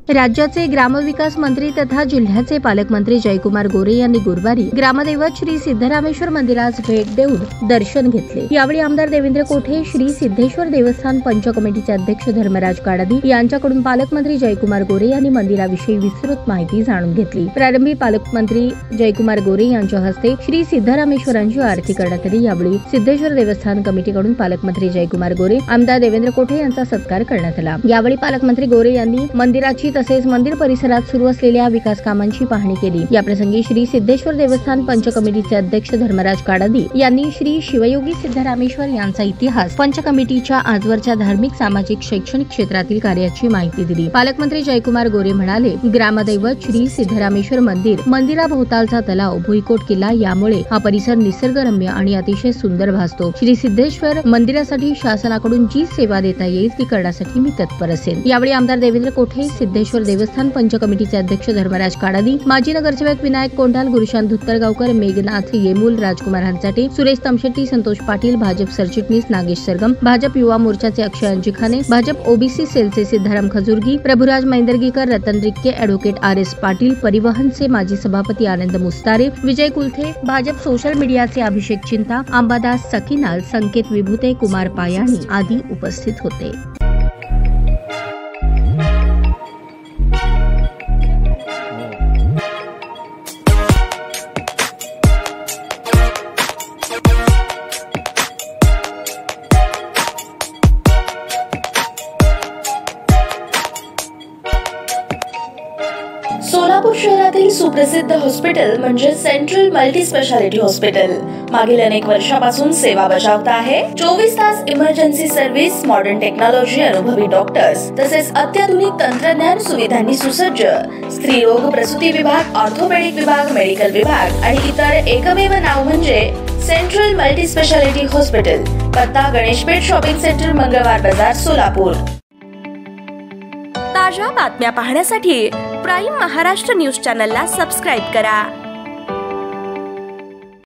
राज्याचे ग्रामविकास मंत्री तथा जिल्ह्याचे पालकमंत्री जयकुमार गोरे यांनी गुरुवारी ग्रामदैवत श्री सिद्धरामेश्वर मंदिरास भेट देऊन दर्शन घेतले। यावेळी आमदार देवेंद्र कोठे, श्री सिद्धेश्वर देवस्थान पंच कमिटीचे अध्यक्ष धर्मराज काडादी यांच्याकडून पालकमंत्री जयकुमार गोरे यांनी मंदिराविषयी विस्तृत माहिती जाणून घेतली। प्रारंभी पालकमंत्री जयकुमार गोरे यांच्या हस्ते श्री सिद्धरामेश्वरांची आरती करण्यात आली। यावेळी सिद्धेश्वर देवस्थान कमिटीकडून पालकमंत्री जयकुमार गोरे, आमदार देवेंद्र कोठे यांचा सत्कार करण्यात आला। यावेळी पालकमंत्री गोरे यांनी मंदिराची तसेच मंदिर परिसरात सुरू असलेल्या विकास कामांची पाहणी केली। याप्रसंगी श्री सिद्धेश्वर देवस्थान पंच कमिटीचे अध्यक्ष धर्मराज काडादी यांनी श्री शिवयोगी सिद्धरामेश्वर यांचा इतिहास, पंच कमिटीच्या आजवरच्या धार्मिक, सामाजिक, शैक्षणिक क्षेत्रातील कार्याची माहिती दिली। पालकमंत्री जयकुमार गोरे म्हणाले, ग्रामदैवत श्री सिद्धरामेश्वर मंदिर, मंदिराभोवतालचा तलाव, भुईकोट किल्ला यामुळे हा परिसर निसर्गरम्य आणि अतिशय सुंदर भासतो। श्री सिद्धेश्वर मंदिरासाठी शासनाकडून जी सेवा देता येईल ती करण्यासाठी मी तत्पर असेल। यावेळी आमदार देवेंद्र कोठे, सिद्धेश्वर देवस्थान पंच कमिटीचे अध्यक्ष धर्मराज काडादी, माजी नगरसेवक विनायक कोंडाल, गुरुशांत धुत्तरगावकर, मेघनाथ येमूल, राजकुमार हंचाटे, सुरेश तमशेट्टी, संतोष पाटील, भाजप सरचिटणीस नागेश सरगम, भाजप युवा मोर्चाचे अक्षय अंजिखाने, भाजप ओबीसी सेलचे सिद्धाराम खजुर्गी, प्रभुराज मैंदर्गीकर, रतन रिक्के, ॲडव्होकेट RS पाटील, परिवहनचे माजी सभापती आनंद मुस्तारे, विजय कुलथे, भाजप सोशल मीडियाचे अभिषेक चिंता, अंबादास सकीनाल, संकेत विभूते, कुमार पायाणी आदी उपस्थित होते। सोलापूर शहरातील सुप्रसिद्ध हॉस्पिटल म्हणजे सेंट्रल मल्टी स्पेशालिटी हॉस्पिटल मागील अनेक वर्षापासून सेवा बजावत आहे। 24 तास इमर्जन्सी सर्व्हिस, मॉडर्न टेक्नॉलॉजी, अनुभवी डॉक्टर्स तसेच अत्याधुनिक तंत्रज्ञान सुविधांनी सुसज्ज स्त्रीरोग प्रसूती विभाग, ऑर्थोपेडिक विभाग, मेडिकल विभाग आणि इतर एकमेव नाव म्हणजे सेंट्रल मल्टी स्पेशालिटी हॉस्पिटल। पत्ता गणेशपेठ शॉपिंग सेंटर, मंगळवार बाजार, सोलापूर। ताज्या बातम्या पाहण्यासाठी प्राईम महाराष्ट्र न्यूज चॅनलला सबस्क्राईब करा।